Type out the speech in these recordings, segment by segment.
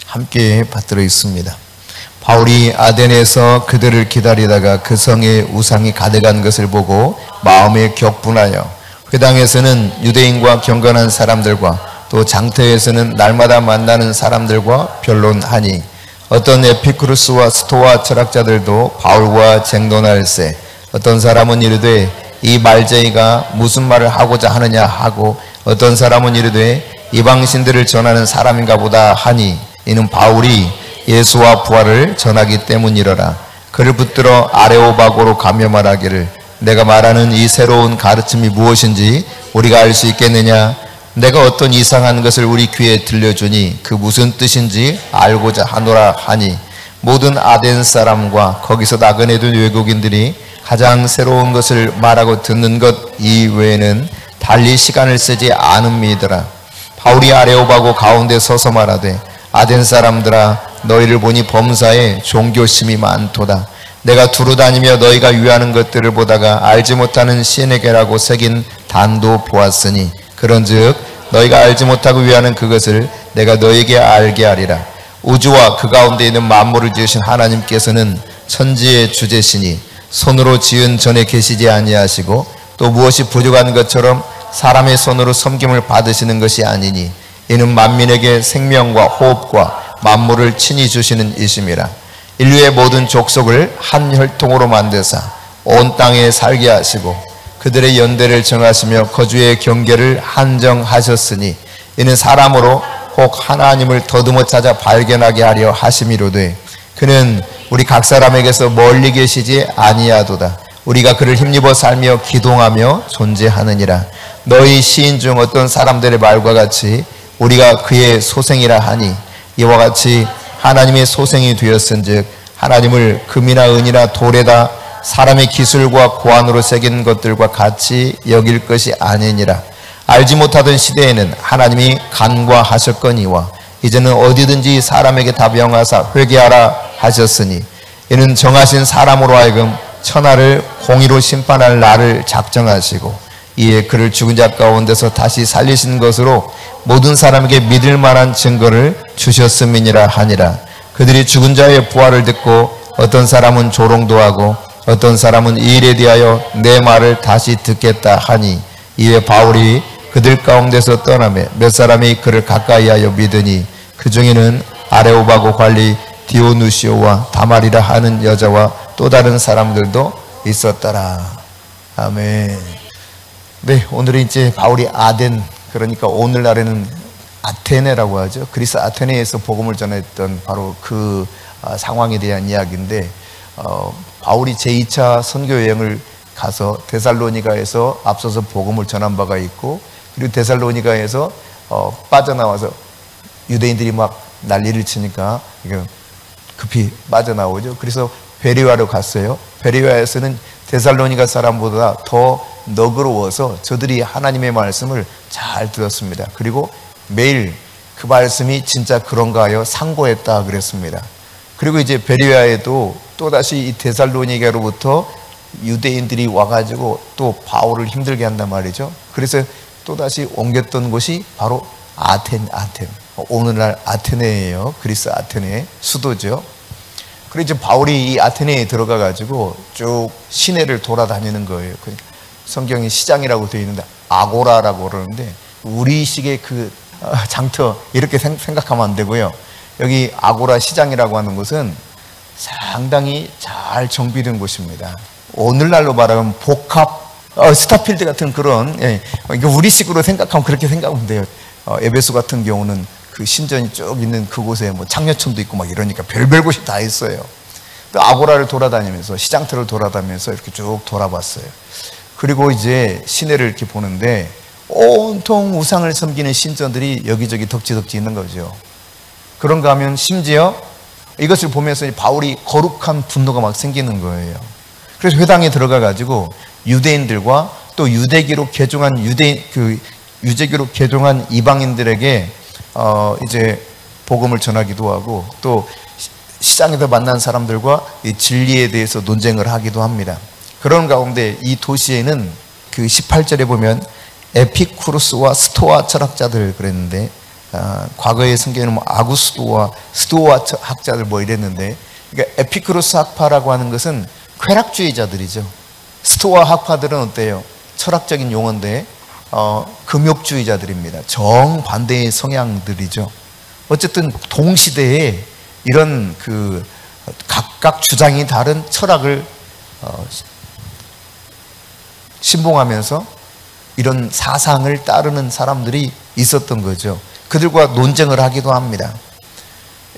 함께 받들어 있습니다. 바울이 아덴에서 그들을 기다리다가 그 성에 우상이 가득한 것을 보고 마음에 격분하여 회당에서는 유대인과 경건한 사람들과 또 장터에서는 날마다 만나는 사람들과 변론하니 어떤 에피쿠루스와 스토아 철학자들도 바울과 쟁론할세 어떤 사람은 이르되 이 말쟁이가 무슨 말을 하고자 하느냐 하고 어떤 사람은 이르되 이방신들을 전하는 사람인가 보다 하니 이는 바울이 예수와 부활을 전하기 때문이러라. 그를 붙들어 아레오바고로 가며 말하기를 내가 말하는 이 새로운 가르침이 무엇인지 우리가 알 수 있겠느냐? 내가 어떤 이상한 것을 우리 귀에 들려주니 그 무슨 뜻인지 알고자 하노라 하니 모든 아덴 사람과 거기서 나그네된 외국인들이 가장 새로운 것을 말하고 듣는 것 이외에는 달리 시간을 쓰지 않음이더라. 바울이 아레오바고 가운데 서서 말하되 아덴 사람들아 너희를 보니 범사에 종교심이 많도다. 내가 두루 다니며 너희가 유하는 것들을 보다가 알지 못하는 시내게라고 새긴 단도 보았으니 그런즉 너희가 알지 못하고 위하는 그것을 내가 너희에게 알게 하리라. 우주와 그 가운데 있는 만물을 지으신 하나님께서는 천지의 주제시니 손으로 지은 전에 계시지 아니하시고 또 무엇이 부족한 것처럼 사람의 손으로 섬김을 받으시는 것이 아니니 이는 만민에게 생명과 호흡과 만물을 친히 주시는 이심이라. 인류의 모든 족속을 한 혈통으로 만드사 온 땅에 살게 하시고 그들의 연대를 정하시며 거주의 경계를 한정하셨으니 이는 사람으로 혹 하나님을 더듬어 찾아 발견하게 하려 하심이로되 그는 우리 각 사람에게서 멀리 계시지 아니하도다. 우리가 그를 힘입어 살며 기동하며 존재하느니라. 너희 시인 중 어떤 사람들의 말과 같이 우리가 그의 소생이라 하니 이와 같이 하나님의 소생이 되었은즉 하나님을 금이나 은이나 돌에다 사람의 기술과 고안으로 새긴 것들과 같이 여길 것이 아니니라. 알지 못하던 시대에는 하나님이 간과하셨거니와 이제는 어디든지 사람에게 다 명하사 회개하라 하셨으니 이는 정하신 사람으로 하여금 천하를 공의로 심판할 날을 작정하시고 이에 그를 죽은 자 가운데서 다시 살리신 것으로 모든 사람에게 믿을 만한 증거를 주셨음이니라 하니라. 그들이 죽은 자의 부활을 듣고 어떤 사람은 조롱도 하고 어떤 사람은 이 일에 대하여 내 말을 다시 듣겠다 하니 이에 바울이 그들 가운데서 떠나매 몇 사람이 그를 가까이하여 믿으니 그 중에는 아레오바고 관리 디오누시오와 다말이라 하는 여자와 또 다른 사람들도 있었더라. 아멘. 네, 오늘은 이제 바울이 아덴, 그러니까 오늘날에는 아테네라고 하죠. 그리스 아테네에서 복음을 전했던 바로 그 상황에 대한 이야기인데 바울이 제2차 선교 여행을 가서 데살로니가에서 앞서서 복음을 전한 바가 있고 그리고 데살로니가에서 빠져나와서 유대인들이 막 난리를 치니까 급히 빠져나오죠. 그래서 베레아로 갔어요. 베레아에서는 데살로니가 사람보다 더 너그러워서 저들이 하나님의 말씀을 잘 들었습니다. 그리고 매일 그 말씀이 진짜 그런가 하여 상고했다 그랬습니다. 그리고 이제 베레아에도 또다시 이 데살로니가로부터 유대인들이 와가지고 또 바울을 힘들게 한단 말이죠. 그래서 또다시 옮겼던 곳이 바로 아텐. 오늘날 아테네예요. 그리스 아테네 수도죠. 그리고 이제 바울이 이 아테네에 들어가가지고 쭉 시내를 돌아다니는 거예요. 성경이 시장이라고 되어 있는데 아고라라고 그러는데 우리식의 그 장터 이렇게 생각하면 안 되고요. 여기 아고라 시장이라고 하는 곳은 상당히 잘 정비된 곳입니다. 오늘날로 말하면 복합 스타필드 같은 그런 우리식으로 생각하면 그렇게 생각하면 돼요. 에베소 같은 경우는 그 신전이 쭉 있는 그곳에 뭐 장려촌도 있고 막 이러니까 별별 곳이 다 있어요. 또 아고라를 돌아다니면서 시장터를 돌아다니면서 이렇게 쭉 돌아봤어요. 그리고 이제 시내를 이렇게 보는데 온통 우상을 섬기는 신전들이 여기저기 덕지덕지 있는 거죠. 그런가 하면 심지어 이것을 보면서 바울이 거룩한 분노가 막 생기는 거예요. 그래서 회당에 들어가 가지고 유대인들과 또 유대교로 개종한 이방인들에게 이제 복음을 전하기도 하고 또 시장에서 만난 사람들과 이 진리에 대해서 논쟁을 하기도 합니다. 그런 가운데 이 도시에는 그 18절에 보면 에피쿠로스와 스토아 철학자들 그랬는데 과거의 성경에는 뭐 아구스토와 스토아 학자들 뭐 이랬는데 그러니까 에피쿠로스 학파라고 하는 것은 쾌락주의자들이죠. 스토아 학파들은 어때요? 철학적인 용어인데 금욕주의자들입니다. 정반대의 성향들이죠. 어쨌든 동시대에 이런 그 각각 주장이 다른 철학을 신봉하면서 이런 사상을 따르는 사람들이 있었던 거죠. 그들과 논쟁을 하기도 합니다.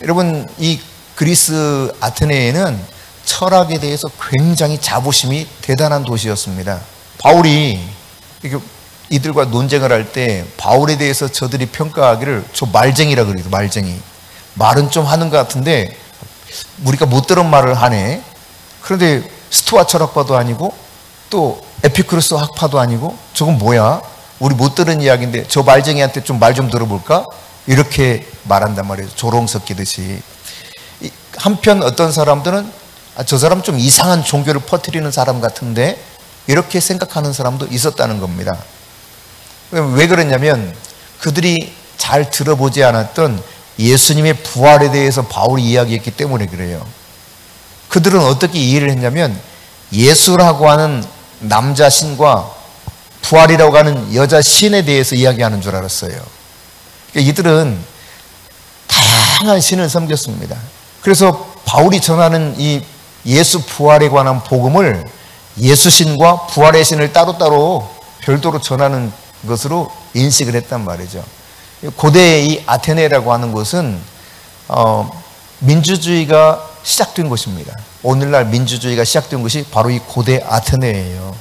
여러분, 이 그리스 아테네에는 철학에 대해서 굉장히 자부심이 대단한 도시였습니다. 바울이 이들과 논쟁을 할 때 바울에 대해서 저들이 평가하기를 저 말쟁이라 그래요. 말쟁이. 말은 좀 하는 것 같은데 우리가 못 들은 말을 하네. 그런데 스토아 철학파도 아니고 또 에피쿠로스 학파도 아니고 저건 뭐야? 우리 못 들은 이야기인데 저 말쟁이한테 좀 말 좀 들어볼까? 이렇게 말한단 말이에요. 조롱 섞이듯이. 한편 어떤 사람들은 저 사람 좀 이상한 종교를 퍼뜨리는 사람 같은데 이렇게 생각하는 사람도 있었다는 겁니다. 왜 그러냐면 그들이 잘 들어보지 않았던 예수님의 부활에 대해서 바울이 이야기했기 때문에 그래요. 그들은 어떻게 이해를 했냐면 예수라고 하는 남자 신과 부활이라고 하는 여자 신에 대해서 이야기하는 줄 알았어요. 그러니까 이들은 다양한 신을 섬겼습니다. 그래서 바울이 전하는 이 예수 부활에 관한 복음을 예수 신과 부활의 신을 따로따로 별도로 전하는 것으로 인식을 했단 말이죠. 고대의 이 아테네라고 하는 곳은 민주주의가 시작된 곳입니다. 오늘날 민주주의가 시작된 곳이 바로 이 고대 아테네예요.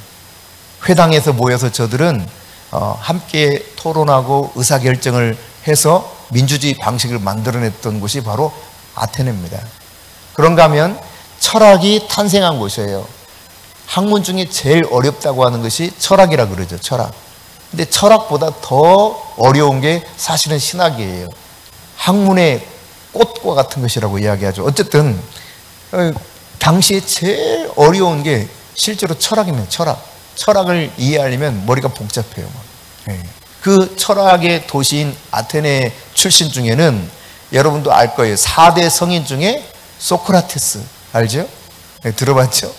회당에서 모여서 저들은 함께 토론하고 의사결정을 해서 민주주의 방식을 만들어냈던 곳이 바로 아테네입니다. 그런가 하면 철학이 탄생한 곳이에요. 학문 중에 제일 어렵다고 하는 것이 철학이라 그러죠. 철학. 근데 철학보다 더 어려운 게 사실은 신학이에요. 학문의 꽃과 같은 것이라고 이야기하죠. 어쨌든 당시에 제일 어려운 게 실제로 철학입니다. 철학을 이해하려면 머리가 복잡해요. 그 철학의 도시인 아테네 출신 중에는 여러분도 알 거예요. 4대 성인 중에 소크라테스 알죠? 들어봤죠?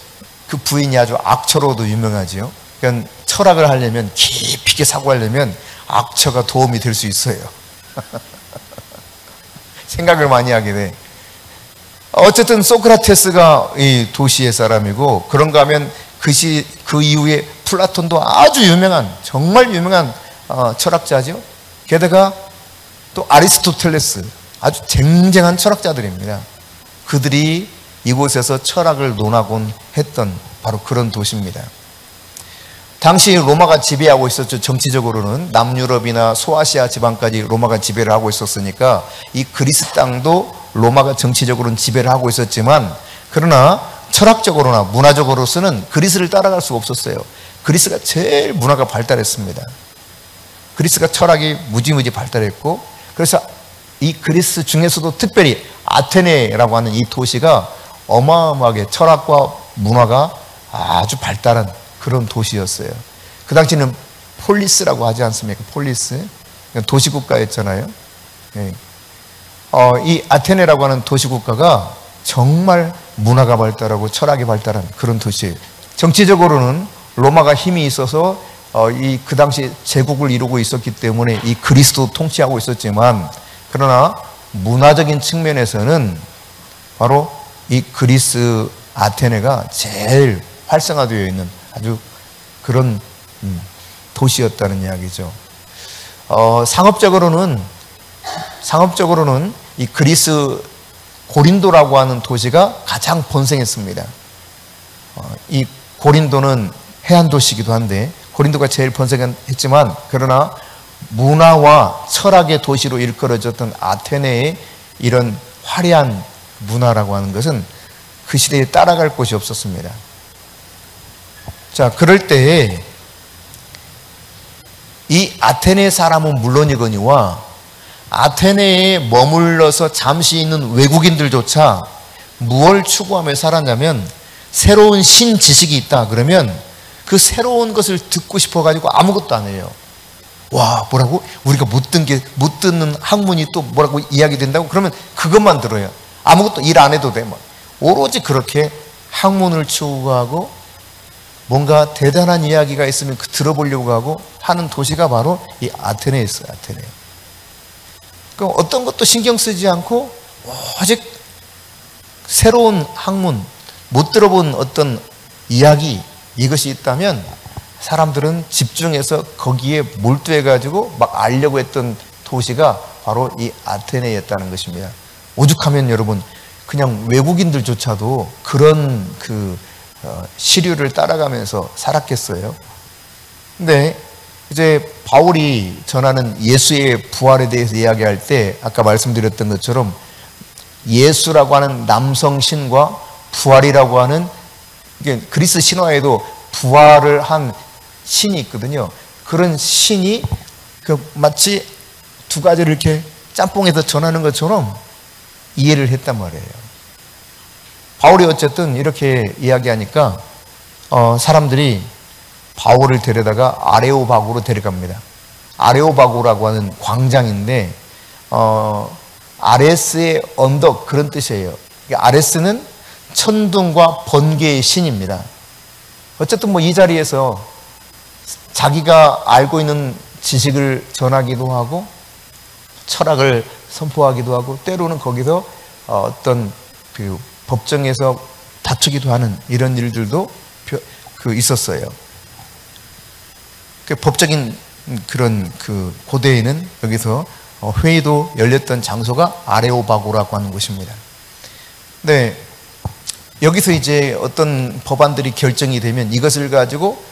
그 부인이 아주 악처로도 유명하죠. 그러니까 철학을 하려면 깊이 있게 사고하려면 악처가 도움이 될 수 있어요. 생각을 많이 하게 돼. 어쨌든 소크라테스가 이 도시의 사람이고 그런가 하면 그 이후에 플라톤도 아주 유명한 정말 유명한 철학자죠. 게다가 또 아리스토텔레스 아주 쟁쟁한 철학자들입니다. 그들이 이곳에서 철학을 논하곤 했던 바로 그런 도시입니다. 당시 로마가 지배하고 있었죠. 정치적으로는 남유럽이나 소아시아 지방까지 로마가 지배를 하고 있었으니까 이 그리스 땅도 로마가 정치적으로는 지배를 하고 있었지만 그러나 철학적으로나 문화적으로서는 그리스를 따라갈 수가 없었어요. 그리스가 제일 문화가 발달했습니다. 그리스가 철학이 무지무지 발달했고 그래서 이 그리스 중에서도 특별히 아테네라고 하는 이 도시가 어마어마하게 철학과 문화가 아주 발달한 그런 도시였어요. 그 당시에는 폴리스라고 하지 않습니까? 폴리스. 도시국가였잖아요. 이 아테네라고 하는 도시국가가 정말 문화가 발달하고 철학이 발달한 그런 도시예요. 정치적으로는 로마가 힘이 있어서 그 당시 제국을 이루고 있었기 때문에 이 그리스도 통치하고 있었지만 그러나 문화적인 측면에서는 바로 이 그리스 아테네가 제일 활성화되어 있는 아주 그런 도시였다는 이야기죠. 상업적으로는 이 그리스 고린도라고 하는 도시가 가장 번성했습니다. 이 고린도는 해안 도시이기도 한데 고린도가 제일 번성했지만 그러나 문화와 철학의 도시로 일컬어졌던 아테네의 이런 화려한 문화라고 하는 것은 그 시대에 따라갈 곳이 없었습니다. 자, 그럴 때에 이 아테네 사람은 물론이거니와 아테네에 머물러서 잠시 있는 외국인들조차 무엇을 추구하며 살았냐면 새로운 신지식이 있다 그러면 그 새로운 것을 듣고 싶어가지고 아무것도 안 해요. 와, 뭐라고? 우리가 못 듣는 학문이 또 뭐라고 이야기된다고? 그러면 그것만 들어요. 아무것도 일 안 해도 돼. 뭐. 오로지 그렇게 학문을 추구하고 뭔가 대단한 이야기가 있으면 들어보려고 하고 하는 도시가 바로 이 아테네에 있어요. 아테네. 그럼 어떤 것도 신경 쓰지 않고 오직 새로운 학문, 못 들어본 어떤 이야기 이것이 있다면 사람들은 집중해서 거기에 몰두해가지고 막 알려고 했던 도시가 바로 이 아테네였다는 것입니다. 오죽하면 여러분 그냥 외국인들조차도 그런 시류를 따라가면서 살았겠어요. 근데 이제 바울이 전하는 예수의 부활에 대해서 이야기할 때 아까 말씀드렸던 것처럼 예수라고 하는 남성 신과 부활이라고 하는 그리스 신화에도 부활을 한 신이 있거든요. 그런 신이 마치 두 가지를 이렇게 짬뽕해서 전하는 것처럼 이해를 했단 말이에요. 바울이 어쨌든 이렇게 이야기하니까 사람들이 바울을 데려다가 아레오바고로 데려갑니다. 아레오바고라고 하는 광장인데 아레스의 언덕 그런 뜻이에요. 아레스는 천둥과 번개의 신입니다. 어쨌든 뭐 이 자리에서 자기가 알고 있는 지식을 전하기도 하고 철학을 선포하기도 하고 때로는 거기서 어떤 법정에서 다투기도 하는 이런 일들도 있었어요. 법적인 그런 고대에는 여기서 회의도 열렸던 장소가 아레오바고라고 하는 곳입니다. 네, 여기서 이제 어떤 법안들이 결정이 되면 이것을 가지고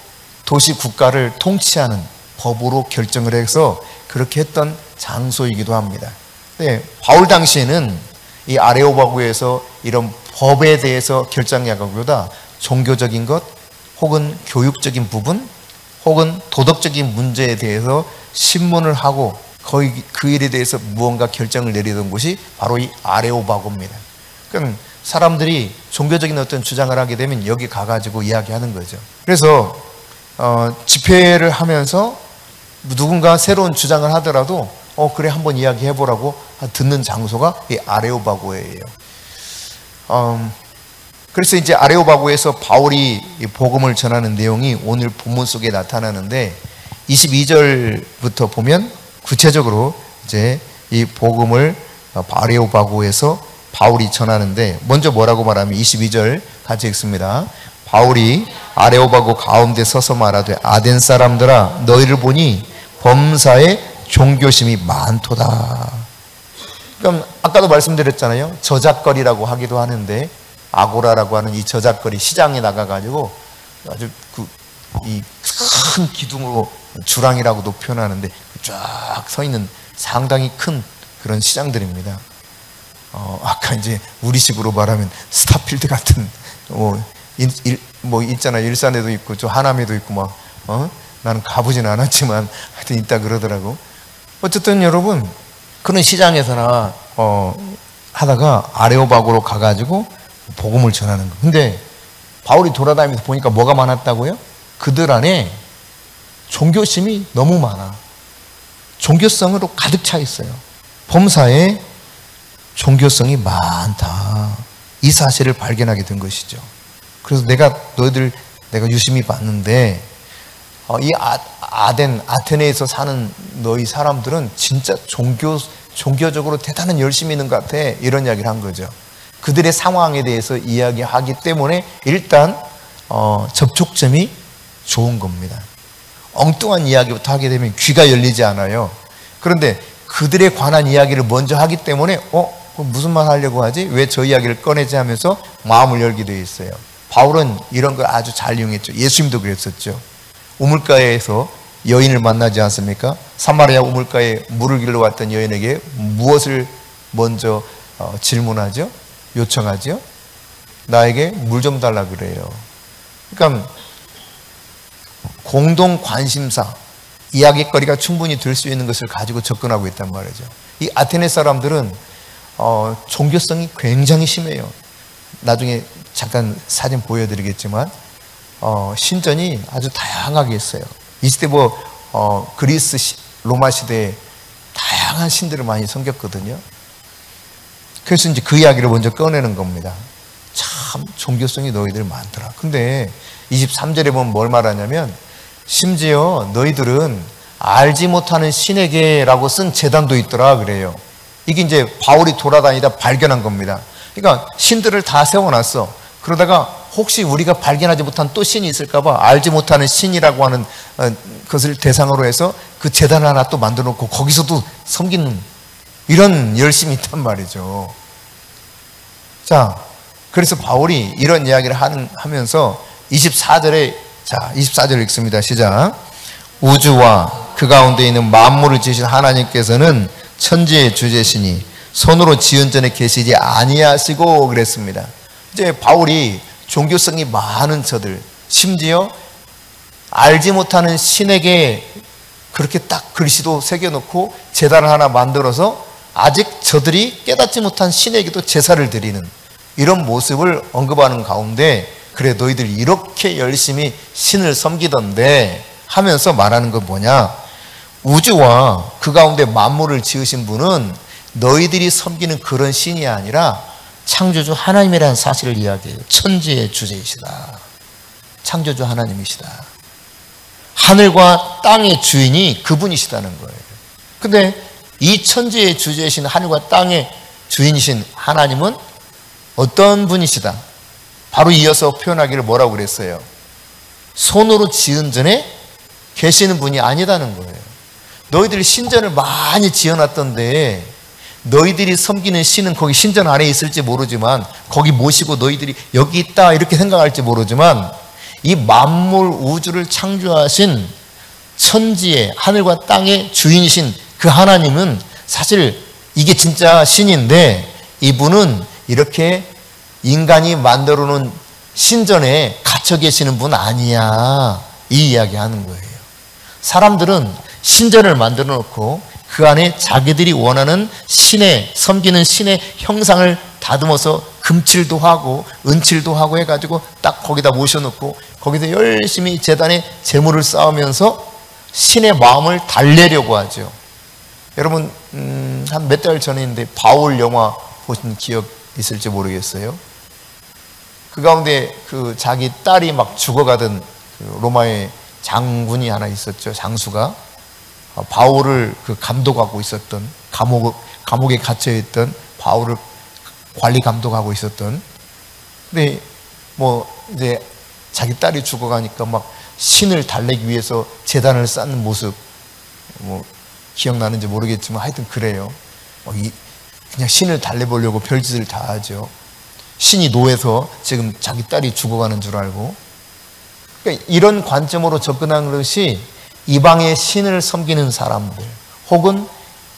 도시 국가를 통치하는 법으로 결정을 해서 그렇게 했던 장소이기도 합니다. 네, 바울 당시에는 이 아레오바고에서 이런 법에 대해서 결정하기보다 종교적인 것 혹은 교육적인 부분 혹은 도덕적인 문제에 대해서 신문을 하고 거의 그 일에 대해서 무언가 결정을 내리던 곳이 바로 이 아레오바고입니다. 그러니까 사람들이 종교적인 어떤 주장을 하게 되면 여기 가가지고 이야기하는 거죠. 그래서 집회를 하면서 누군가 새로운 주장을 하더라도 그래 한번 이야기해보라고 듣는 장소가 이 아레오바고예요. 그래서 이제 아레오바고에서 바울이 복음을 전하는 내용이 오늘 본문 속에 나타나는데 22절부터 보면 구체적으로 이제 이 복음을 아레오바고에서 바울이 전하는데 먼저 뭐라고 말하면 22절 같이 읽습니다. 바울이 아레오바고 가운데 서서 말하되 아덴 사람들아 너희를 보니 범사에 종교심이 많도다. 그럼 아까도 말씀드렸잖아요. 저작거리라고 하기도 하는데 아고라라고 하는 이 저작거리 시장에 나가가지고 아주 이 큰 기둥으로 주랑이라고도 표현하는데 쫙 서 있는 상당히 큰 그런 시장들입니다. 아까 이제 우리식으로 말하면 스타필드 같은 뭐 있잖아요. 일산에도 있고 저 하남에도 있고 막 나는 가보진 않았지만 하여튼 있다 그러더라고. 어쨌든 여러분 그런 시장에서나 하다가 아레오바고로 가가지고 복음을 전하는 거. 근데 바울이 돌아다니면서 보니까 뭐가 많았다고요? 그들 안에 종교심이 너무 많아. 종교성으로 가득 차 있어요. 범사에 종교성이 많다. 이 사실을 발견하게 된 것이죠. 그래서 내가 유심히 봤는데 이 아테네에서 사는 너희 사람들은 진짜 종교적으로 대단한 열심이 있는 것 같아. 이런 이야기를 한 거죠. 그들의 상황에 대해서 이야기하기 때문에 일단 접촉점이 좋은 겁니다. 엉뚱한 이야기부터 하게 되면 귀가 열리지 않아요. 그런데 그들에 관한 이야기를 먼저 하기 때문에 무슨 말 하려고 하지? 왜 저 이야기를 꺼내지 하면서 마음을 열게 되어 있어요. 바울은 이런 걸 아주 잘 이용했죠. 예수님도 그랬었죠. 우물가에서 여인을 만나지 않습니까? 사마리아 우물가에 물을 길러 왔던 여인에게 무엇을 먼저 질문하죠? 요청하죠? 나에게 물 좀 달라 그래요. 그러니까 공동 관심사, 이야기거리가 충분히 될 수 있는 것을 가지고 접근하고 있단 말이죠. 이 아테네 사람들은 종교성이 굉장히 심해요. 나중에 잠깐 사진 보여드리겠지만 신전이 아주 다양하게 있어요. 이 시대 그리스 로마 시대에 다양한 신들을 많이 섬겼거든요. 그래서 이제 그 이야기를 먼저 꺼내는 겁니다. 참 종교성이 너희들 많더라. 근데 23절에 보면 뭘 말하냐면 심지어 너희들은 알지 못하는 신에게라고 쓴 제단도 있더라 그래요. 이게 이제 바울이 돌아다니다 발견한 겁니다. 그러니까 신들을 다 세워놨어. 그러다가 혹시 우리가 발견하지 못한 또 신이 있을까 봐 알지 못하는 신이라고 하는 것을 대상으로 해서 그 제단을 하나 또 만들어 놓고 거기서도 섬기는 이런 열심이 있단 말이죠. 자, 그래서 바울이 이런 이야기를 하면서 24절 읽습니다. 시작. 우주와 그 가운데 있는 만물을 지으신 하나님께서는 천지의 주제시니 손으로 지은 전에 계시지 아니하시고 그랬습니다. 이제 바울이 종교성이 많은 저들, 심지어 알지 못하는 신에게 그렇게 딱 글씨도 새겨놓고 제단을 하나 만들어서 아직 저들이 깨닫지 못한 신에게도 제사를 드리는 이런 모습을 언급하는 가운데, 그래 너희들 이렇게 열심히 신을 섬기던데 하면서 말하는 건 뭐냐? 우주와 그 가운데 만물을 지으신 분은 너희들이 섬기는 그런 신이 아니라 창조주 하나님이라는 사실을 이야기해요. 천지의 주제이시다. 창조주 하나님이시다. 하늘과 땅의 주인이 그분이시다는 거예요. 근데 이 천지의 주제이신 하늘과 땅의 주인이신 하나님은 어떤 분이시다? 바로 이어서 표현하기를 뭐라고 그랬어요? 손으로 지은 전에 계시는 분이 아니다는 거예요. 너희들이 신전을 많이 지어놨던데 너희들이 섬기는 신은 거기 신전 안에 있을지 모르지만 거기 모시고 너희들이 여기 있다 이렇게 생각할지 모르지만 이 만물 우주를 창조하신 천지의 하늘과 땅의 주인이신 그 하나님은 사실 이게 진짜 신인데 이분은 이렇게 인간이 만들어 놓은 신전에 갇혀 계시는 분 아니야. 이 이야기 하는 거예요. 사람들은 신전을 만들어 놓고 그 안에 자기들이 원하는 신의, 섬기는 신의 형상을 다듬어서 금칠도 하고 은칠도 하고 해가지고 딱 거기다 모셔놓고 거기서 열심히 제단에 제물을 쌓으면서 신의 마음을 달래려고 하죠. 여러분 한 몇 달 전인데 바울 영화 보신 기억 있을지 모르겠어요. 그 가운데 그 자기 딸이 막 죽어가던 그 로마의 장군이 하나 있었죠. 장수가 바울을 그 감독하고 있었던 감옥에 갇혀있던 바울을 관리 감독하고 있었던. 근데 뭐 이제 자기 딸이 죽어가니까 막 신을 달래기 위해서 제단을 쌓는 모습 뭐 기억나는지 모르겠지만 하여튼 그래요. 그냥 신을 달래보려고 별짓을 다 하죠. 신이 노해서 지금 자기 딸이 죽어가는 줄 알고. 그러니까 이런 관점으로 접근한 것이 이방의 신을 섬기는 사람들 혹은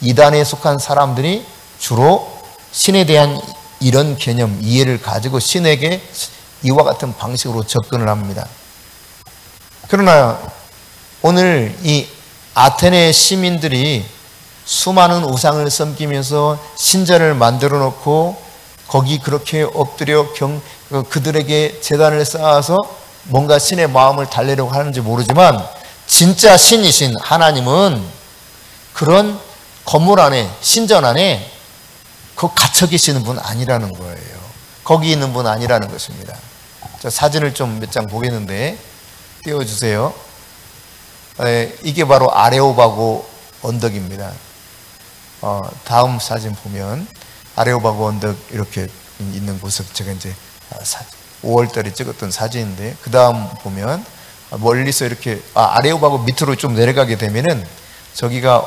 이단에 속한 사람들이 주로 신에 대한 이런 개념, 이해를 가지고 신에게 이와 같은 방식으로 접근을 합니다. 그러나 오늘 이 아테네 시민들이 수많은 우상을 섬기면서 신전을 만들어 놓고 거기 그렇게 엎드려 그들에게 제단을 쌓아서 뭔가 신의 마음을 달래려고 하는지 모르지만 진짜 신이신 하나님은 그런 건물 안에, 신전 안에 그 갇혀 계시는 분 아니라는 거예요. 거기 있는 분 아니라는 것입니다. 자, 사진을 좀 몇 장 보겠는데 띄워주세요. 이게 바로 아레오바고 언덕입니다. 다음 사진 보면 아레오바고 언덕 이렇게 있는 곳을 제가 이제 5월달에 찍었던 사진인데, 그 다음 보면 멀리서 이렇게 아레오바고 밑으로 좀 내려가게 되면은 저기가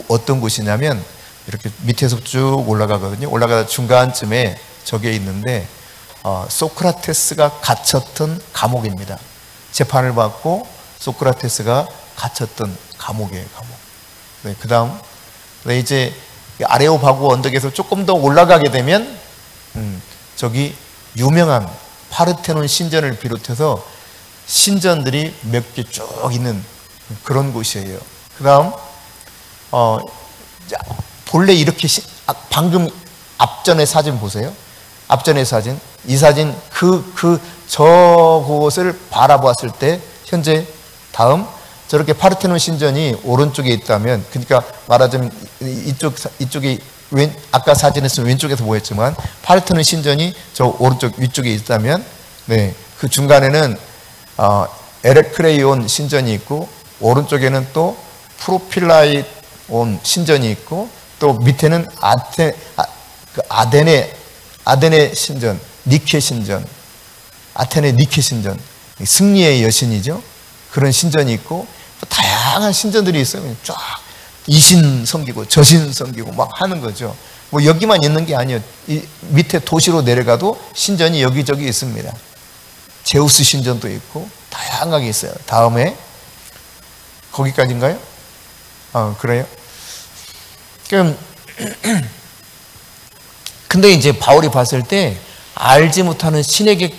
어떤 곳이냐면 이렇게 밑에서 쭉 올라가거든요. 올라가다 중간쯤에 저게 있는데 소크라테스가 갇혔던 감옥입니다. 재판을 받고 소크라테스가 갇혔던 감옥이에요. 감옥. 네, 그 다음 이제 아레오바고 언덕에서 조금 더 올라가게 되면 저기 유명한 파르테논 신전을 비롯해서 신전들이 몇 개 쭉 있는 그런 곳이에요. 그 다음 본래 이렇게 방금 앞전의 사진 보세요. 앞전의 사진. 이 사진 저곳을 바라보았을 때 현재 다음 저렇게 파르테논 신전이 오른쪽에 있다면, 그러니까 말하자면 이쪽이 아까 사진에서 왼쪽에서 보였지만 파르테논 신전이 저 오른쪽 위쪽에 있다면, 네, 그 중간에는 에레크레이온 신전이 있고 오른쪽에는 또 프로필라이온 신전이 있고 또 밑에는 아데네 신전, 니케 신전, 아테네 니케 신전, 승리의 여신이죠. 그런 신전이 있고 또 다양한 신전들이 있어요. 쫙 이신 섬기고 저신 섬기고 막 하는 거죠. 뭐 여기만 있는 게 아니에요. 이 밑에 도시로 내려가도 신전이 여기저기 있습니다. 제우스 신전도 있고 다양하게 있어요. 다음에 거기까지인가요? 그래요? 그럼 근데 이제 바울이 봤을 때 알지 못하는 신에게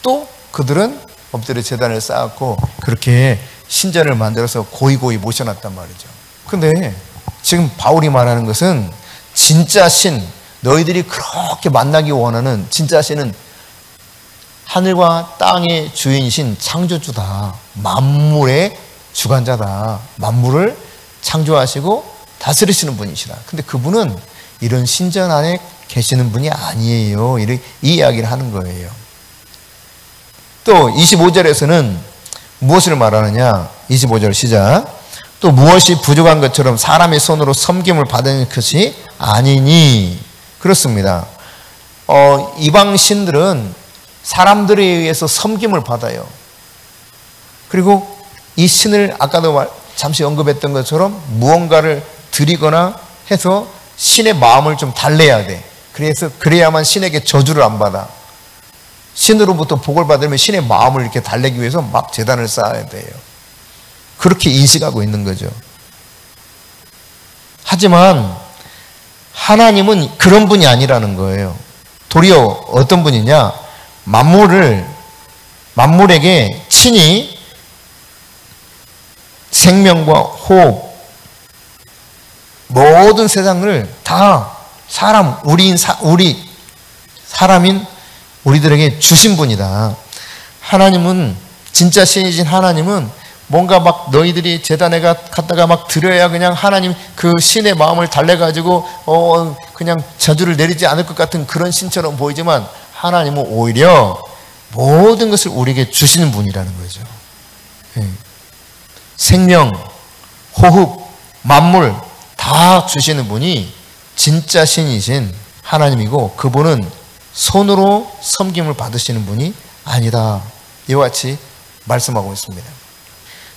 또 그들은 엎드려 제단을 쌓았고 그렇게 신전을 만들어서 고이고이 모셔놨단 말이죠. 근데 지금 바울이 말하는 것은 진짜 신, 너희들이 그렇게 만나기 원하는 진짜 신은 하늘과 땅의 주인이신 창조주다. 만물의 주관자다. 만물을 창조하시고 다스리시는 분이시다. 근데 그분은 이런 신전 안에 계시는 분이 아니에요. 이 이야기를 하는 거예요. 또 25절에서는 무엇을 말하느냐? 25절 시작. 또 무엇이 부족한 것처럼 사람의 손으로 섬김을 받은 것이 아니니. 그렇습니다. 이방 신들은 사람들에 의해서 섬김을 받아요. 그리고 이 신을 아까도 잠시 언급했던 것처럼 무언가를 드리거나 해서 신의 마음을 좀 달래야 돼. 그래야만 신에게 저주를 안 받아. 신으로부터 복을 받으면 신의 마음을 이렇게 달래기 위해서 막 제단을 쌓아야 돼요. 그렇게 인식하고 있는 거죠. 하지만 하나님은 그런 분이 아니라는 거예요. 도리어 어떤 분이냐? 만물에게 친히 생명과 호흡, 모든 세상을 다 사람인 우리들에게 주신 분이다. 하나님은, 진짜 신이신 하나님은 뭔가 막 너희들이 제단에 갔다가 막 드려야 그냥 하나님 그 신의 마음을 달래가지고 그냥 저주를 내리지 않을 것 같은 그런 신처럼 보이지만 하나님은 오히려 모든 것을 우리에게 주시는 분이라는 거죠. 생명, 호흡, 만물 다 주시는 분이 진짜 신이신 하나님이고 그분은 손으로 섬김을 받으시는 분이 아니다. 이와 같이 말씀하고 있습니다.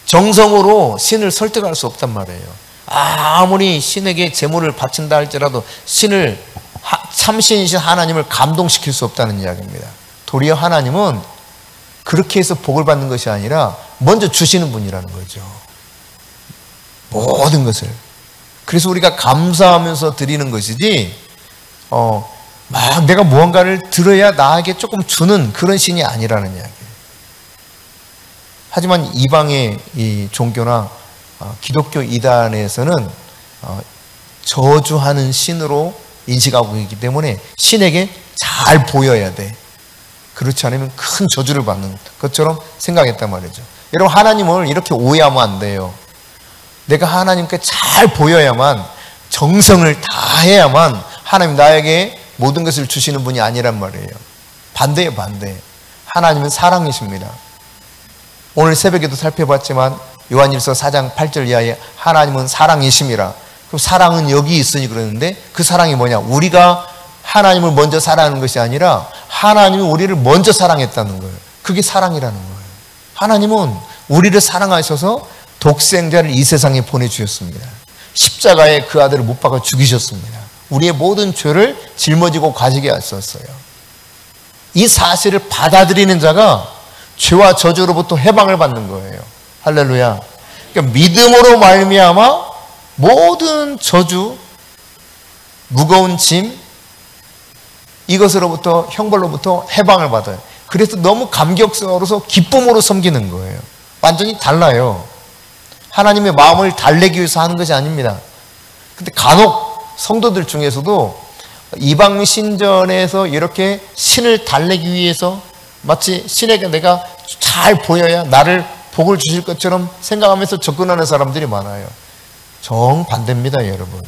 정성으로 신을 설득할 수 없단 말이에요. 아무리 신에게 제물을 바친다 할지라도 신을 참신이신 하나님을 감동시킬 수 없다는 이야기입니다. 도리어 하나님은 그렇게 해서 복을 받는 것이 아니라 먼저 주시는 분이라는 거죠. 모든 것을. 그래서 우리가 감사하면서 드리는 것이지 막 내가 무언가를 들어야 나에게 조금 주는 그런 신이 아니라는 이야기예요. 하지만 이방의 이 종교나 기독교 이단에서는 저주하는 신으로 인식하고 있기 때문에 신에게 잘 보여야 돼. 그렇지 않으면 큰 저주를 받는 것처럼 생각했단 말이죠. 여러분, 하나님을 이렇게 오해하면 안 돼요. 내가 하나님께 잘 보여야만, 정성을 다해야만 하나님 나에게 모든 것을 주시는 분이 아니란 말이에요. 반대예요, 반대. 하나님은 사랑이십니다. 오늘 새벽에도 살펴봤지만 요한일서 4장 8절 이하에 하나님은 사랑이심이라. 그럼 사랑은 여기 있으니 그러는데 그 사랑이 뭐냐? 우리가 하나님을 먼저 사랑하는 것이 아니라 하나님이 우리를 먼저 사랑했다는 거예요. 그게 사랑이라는 거예요. 하나님은 우리를 사랑하셔서 독생자를 이 세상에 보내주셨습니다. 십자가에 그 아들을 못 박아 죽이셨습니다. 우리의 모든 죄를 짊어지고 가시게 하셨어요. 이 사실을 받아들이는 자가 죄와 저주로부터 해방을 받는 거예요. 할렐루야. 그러니까 믿음으로 말미암아 모든 저주, 무거운 짐, 이것으로부터, 형벌로부터 해방을 받아요. 그래서 너무 감격스러워서 기쁨으로 섬기는 거예요. 완전히 달라요. 하나님의 마음을 달래기 위해서 하는 것이 아닙니다. 근데 간혹 성도들 중에서도 이방 신전에서 이렇게 신을 달래기 위해서 마치 신에게 내가 잘 보여야 나를 복을 주실 것처럼 생각하면서 접근하는 사람들이 많아요. 정반대입니다, 여러분.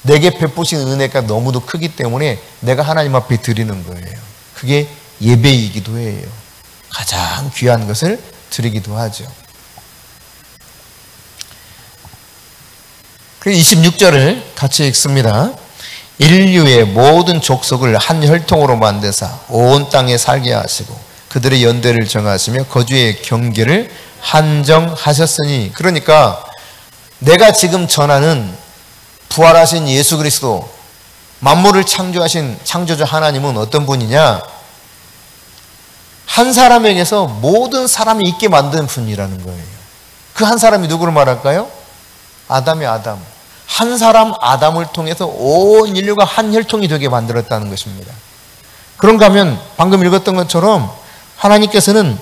내게 베푸신 은혜가 너무도 크기 때문에 내가 하나님 앞에 드리는 거예요. 그게 예배이기도 해요. 가장 귀한 것을 드리기도 하죠. 그리고 26절을 같이 읽습니다. 인류의 모든 족속을 한 혈통으로 만드사 온 땅에 살게 하시고 그들의 연대를 정하시며 거주의 경계를 한정하셨으니, 그러니까 내가 지금 전하는 부활하신 예수 그리스도, 만물을 창조하신 창조주 하나님은 어떤 분이냐? 한 사람에게서 모든 사람이 있게 만든 분이라는 거예요. 그 한 사람이 누구를 말할까요? 아담의 아담. 한 사람 아담을 통해서 온 인류가 한 혈통이 되게 만들었다는 것입니다. 그런가 하면 방금 읽었던 것처럼 하나님께서는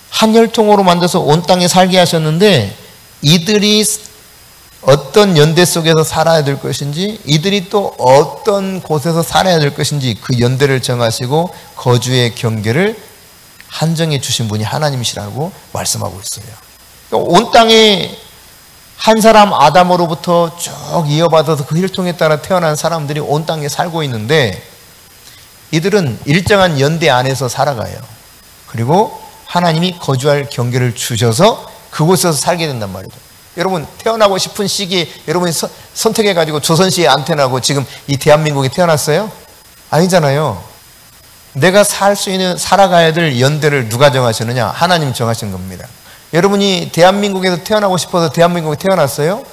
한 혈통으로 만들어서 온 땅에 살게 하셨는데, 이들이 어떤 연대 속에서 살아야 될 것인지, 이들이 또 어떤 곳에서 살아야 될 것인지 그 연대를 정하시고 거주의 경계를 한정해 주신 분이 하나님이시라고 말씀하고 있어요. 그러니까 온 땅에 한 사람 아담으로부터 쭉 이어받아서 그 혈통에 따라 태어난 사람들이 온 땅에 살고 있는데, 이들은 일정한 연대 안에서 살아가요. 그리고 하나님이 거주할 경계를 주셔서 그곳에서 살게 된단 말이죠. 여러분, 태어나고 싶은 시기에 여러분이 선택해가지고 조선시에 안 태어나고 지금 이 대한민국에 태어났어요? 아니잖아요. 내가 살 수 있는, 살아가야 될 연대를 누가 정하시느냐? 하나님 정하신 겁니다. 여러분이 대한민국에서 태어나고 싶어서 대한민국에 태어났어요?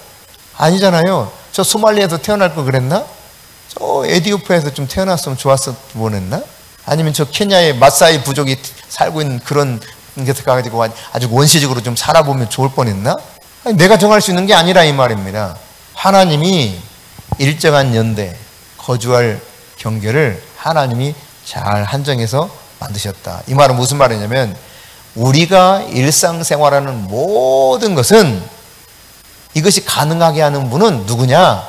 아니잖아요. 저 소말리에서 태어날 걸 그랬나? 저 에티오피아에서 좀 태어났으면 좋았을 뻔했나? 아니면 저 케냐의 마사이 부족이 살고 있는 그런 데서 가가지고 아주 원시적으로 좀 살아보면 좋을 뻔했나? 아니, 내가 정할 수 있는 게 아니라 이 말입니다. 하나님이 일정한 연대, 거주할 경계를 하나님이 잘 한정해서 만드셨다. 이 말은 무슨 말이냐면, 우리가 일상생활하는 모든 것은 이것이 가능하게 하는 분은 누구냐?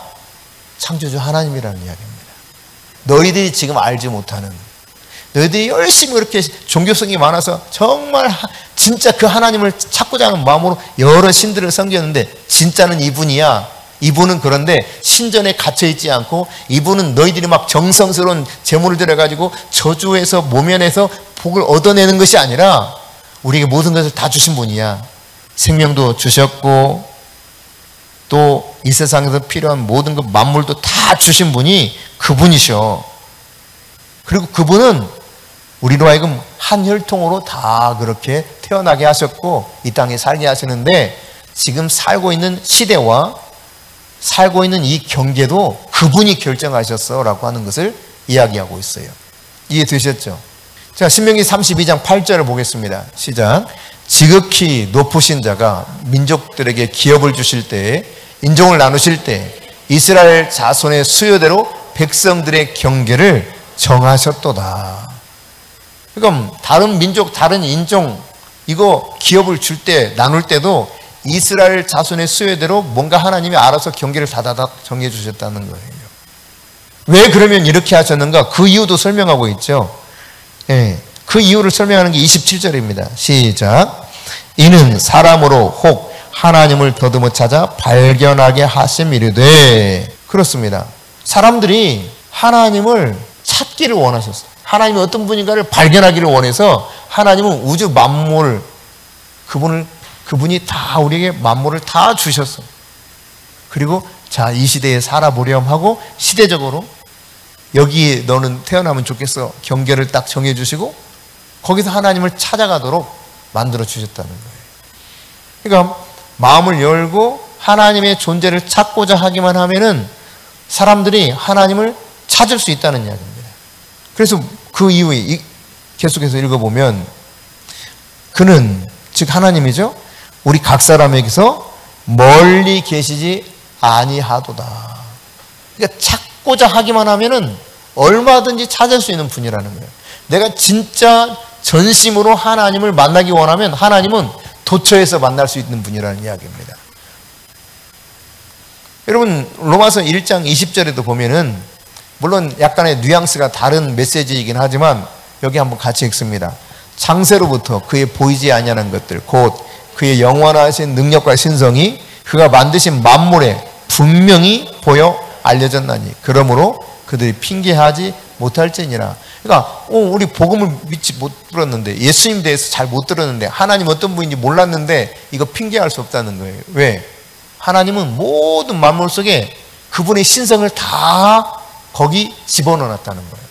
창조주 하나님이라는 이야기입니다. 너희들이 지금 알지 못하는, 너희들이 열심히 그렇게 종교성이 많아서 정말 진짜 그 하나님을 찾고자 하는 마음으로 여러 신들을 섬겼는데 진짜는 이분이야. 이분은 그런데 신전에 갇혀있지 않고, 이분은 너희들이 막 정성스러운 제물을 들여가지고 저주해서 모면해서 복을 얻어내는 것이 아니라 우리에게 모든 것을 다 주신 분이야. 생명도 주셨고 또 이 세상에서 필요한 모든 것, 만물도 다 주신 분이 그분이셔. 그리고 그분은 우리로 하여금 한 혈통으로 다 그렇게 태어나게 하셨고 이 땅에 살게 하시는데, 지금 살고 있는 시대와 살고 있는 이 경계도 그분이 결정하셨어 라고 하는 것을 이야기하고 있어요. 이해되셨죠? 자, 신명기 32장 8절을 보겠습니다. 시작. 지극히 높으신 자가 민족들에게 기업을 주실 때에, 인종을 나누실 때 이스라엘 자손의 수요대로 백성들의 경계를 정하셨도다. 그러니까 다른 민족, 다른 인종, 이거 기업을 줄 때, 나눌 때도 이스라엘 자손의 수요대로 뭔가 하나님이 알아서 경계를 다다닥 정해 주셨다는 거예요. 왜 그러면 이렇게 하셨는가? 그 이유도 설명하고 있죠. 예, 그 이유를 설명하는 게 27절입니다. 시작. 이는 사람으로 혹 하나님을 더듬어 찾아 발견하게 하심이르되. 그렇습니다. 사람들이 하나님을 찾기를 원하셨어요. 하나님이 어떤 분인가를 발견하기를 원해서 하나님은 우주 만물, 그분이 다 우리에게 만물을 다 주셨어요. 그리고 자, 이 시대에 살아보렴 하고 시대적으로 여기에 너는 태어나면 좋겠어 경계를 딱 정해주시고 거기서 하나님을 찾아가도록 만들어 주셨다는 거예요. 그러니까 마음을 열고 하나님의 존재를 찾고자 하기만 하면은 사람들이 하나님을 찾을 수 있다는 이야기입니다. 그래서 그 이후에 계속해서 읽어보면, 그는 즉 하나님이죠, 우리 각 사람에게서 멀리 계시지 아니하도다. 그러니까 찾고자 하기만 하면은 얼마든지 찾을 수 있는 분이라는 거예요. 내가 진짜 전심으로 하나님을 만나기 원하면 하나님은 도처에서 만날 수 있는 분이라는 이야기입니다. 여러분 로마서 1장 20절에도 보면은 물론 약간의 뉘앙스가 다른 메시지이긴 하지만 여기 한번 같이 읽습니다. 창세로부터 그의 보이지 아니하는 것들 곧 그의 영원하신 능력과 신성이 그가 만드신 만물에 분명히 보여 알려졌나니 그러므로 그들이 핑계하지 못할지니라. 그러니까 우리 복음을 믿지 못 들었는데 예수님 대해서 잘 못 들었는데 하나님 어떤 분인지 몰랐는데 이거 핑계할 수 없다는 거예요. 왜? 하나님은 모든 만물 속에 그분의 신성을 다 거기 집어넣었다는 거예요.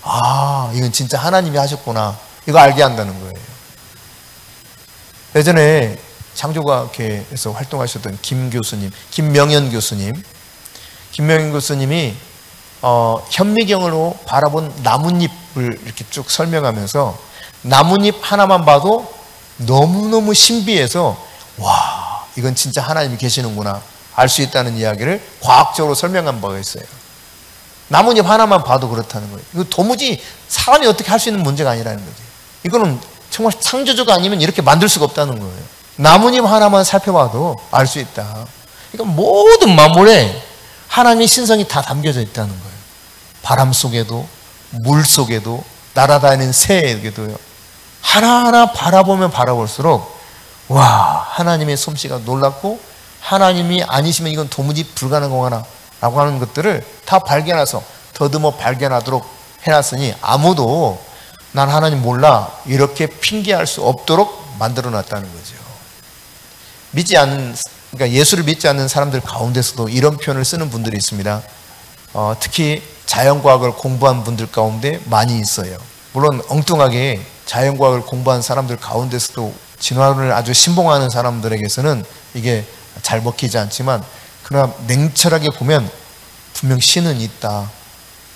아, 이건 진짜 하나님이 하셨구나. 이거 알게 한다는 거예요. 예전에 창조과학회에서 활동하셨던 김명현 교수님이 현미경으로 바라본 나뭇잎을 이렇게 쭉 설명하면서 나뭇잎 하나만 봐도 너무너무 신비해서 와, 이건 진짜 하나님이 계시는구나 알 수 있다는 이야기를 과학적으로 설명한 바가 있어요. 나뭇잎 하나만 봐도 그렇다는 거예요. 이거 도무지 사람이 어떻게 할 수 있는 문제가 아니라는 거지. 이거는 정말 창조주가 아니면 이렇게 만들 수가 없다는 거예요. 나뭇잎 하나만 살펴봐도 알 수 있다. 그러니까 모든 만물에 하나님의 신성이 다 담겨져 있다는 거예요. 바람 속에도 물 속에도 날아다니는 새에게도요. 하나하나 바라보면 바라볼수록 와, 하나님의 솜씨가 놀랍고 하나님이 아니시면 이건 도무지 불가능하구나 라고 하는 것들을 다 발견해서 더듬어 발견하도록 해놨으니 아무도 난 하나님 몰라 이렇게 핑계할 수 없도록 만들어 놨다는 거죠. 그러니까 예수를 믿지 않는 사람들 가운데서도 이런 표현을 쓰는 분들이 있습니다. 특히 자연과학을 공부한 분들 가운데 많이 있어요. 물론 엉뚱하게 자연과학을 공부한 사람들 가운데서도 진화론을 아주 신봉하는 사람들에게서는 이게 잘 먹히지 않지만 그러나 냉철하게 보면 분명 신은 있다.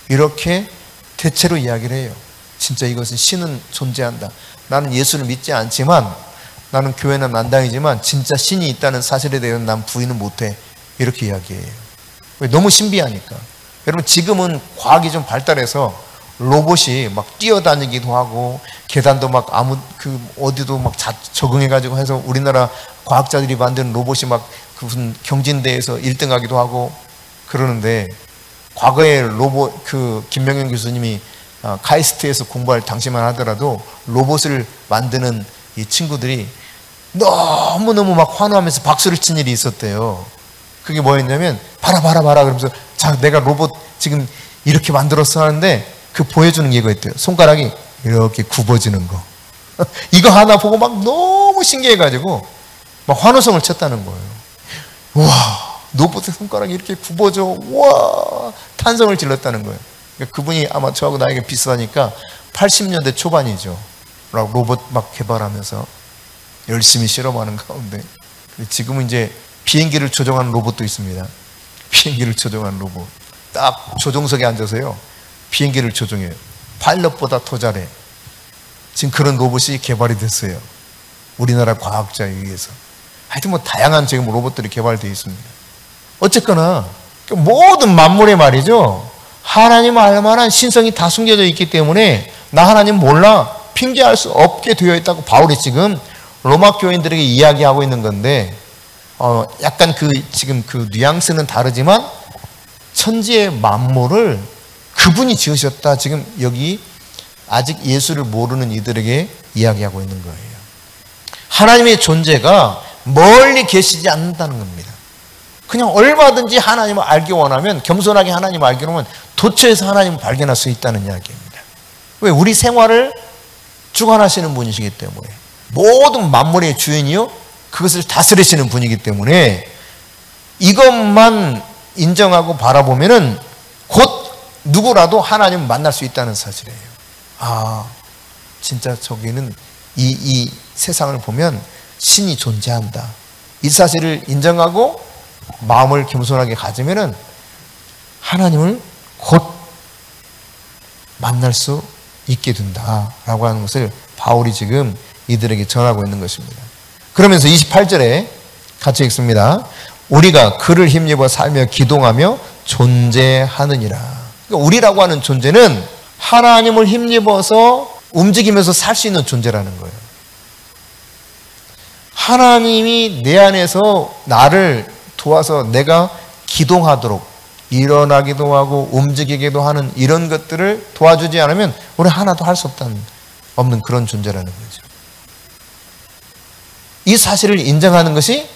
이렇게 대체로 이야기를 해요. 진짜 이것은 신은 존재한다. 나는 예수를 믿지 않지만 나는 교회는 안 다니지만 진짜 신이 있다는 사실에 대해서는 난 부인은 못해. 이렇게 이야기해요. 왜? 너무 신비하니까. 여러분 지금은 과학이 좀 발달해서 로봇이 막 뛰어다니기도 하고 계단도 막 어디도 막 적응해가지고 해서 우리나라 과학자들이 만든 로봇이 막 무슨 경진대회에서 1등하기도 하고 그러는데 과거에 김명현 교수님이 카이스트에서 공부할 당시만 하더라도 로봇을 만드는 이 친구들이 너무너무 막 환호하면서 박수를 친 일이 있었대요. 그게 뭐였냐면 봐라 그러면서 자 내가 로봇 지금 이렇게 만들었어 하는데 그 보여주는 게 이거 있대요. 손가락이 이렇게 굽어지는 거. 이거 하나 보고 막 너무 신기해가지고 막 환호성을 쳤다는 거예요. 와, 로봇의 손가락이 이렇게 굽어져. 와, 탄성을 질렀다는 거예요. 그러니까 그분이 아마 저하고 나이가 비슷하니까 80년대 초반이죠. 로봇 막 개발하면서 열심히 실험하는 가운데 지금은 이제 비행기를 조종하는 로봇도 있습니다. 비행기를 조종하는 로봇. 딱 조종석에 앉아서요. 비행기를 조종해요. 파일럿보다 더 잘해. 지금 그런 로봇이 개발이 됐어요. 우리나라 과학자에 의해서. 하여튼 뭐 다양한 지금 로봇들이 개발되어 있습니다. 어쨌거나 모든 만물에 말이죠. 하나님 알만한 신성이 다 숨겨져 있기 때문에 나 하나님 몰라 핑계할 수 없게 되어 있다고 바울이 지금 로마 교인들에게 이야기하고 있는 건데 약간 지금 그 뉘앙스는 다르지만 천지의 만물을 그분이 지으셨다. 지금 여기 아직 예수를 모르는 이들에게 이야기하고 있는 거예요. 하나님의 존재가 멀리 계시지 않는다는 겁니다. 그냥 얼마든지 하나님을 알기 원하면 겸손하게 하나님을 알기 원하면 도처에서 하나님을 발견할 수 있다는 이야기입니다. 왜? 우리 생활을 주관하시는 분이시기 때문에 모든 만물의 주인이요 그것을 다스리시는 분이기 때문에 이것만 인정하고 바라보면은 곧 누구라도 하나님을 만날 수 있다는 사실이에요. 아, 진짜 저기는 이 세상을 보면 신이 존재한다. 이 사실을 인정하고 마음을 겸손하게 가지면은 하나님을 곧 만날 수 있게 된다라고 하는 것을 바울이 지금 이들에게 전하고 있는 것입니다. 그러면서 28절에 같이 읽습니다. 우리가 그를 힘입어 살며 기동하며 존재하느니라. 그러니까 우리라고 하는 존재는 하나님을 힘입어서 움직이면서 살 수 있는 존재라는 거예요. 하나님이 내 안에서 나를 도와서 내가 기동하도록 일어나기도 하고 움직이기도 하는 이런 것들을 도와주지 않으면 우리 하나도 할 수 없는 그런 존재라는 거죠. 이 사실을 인정하는 것이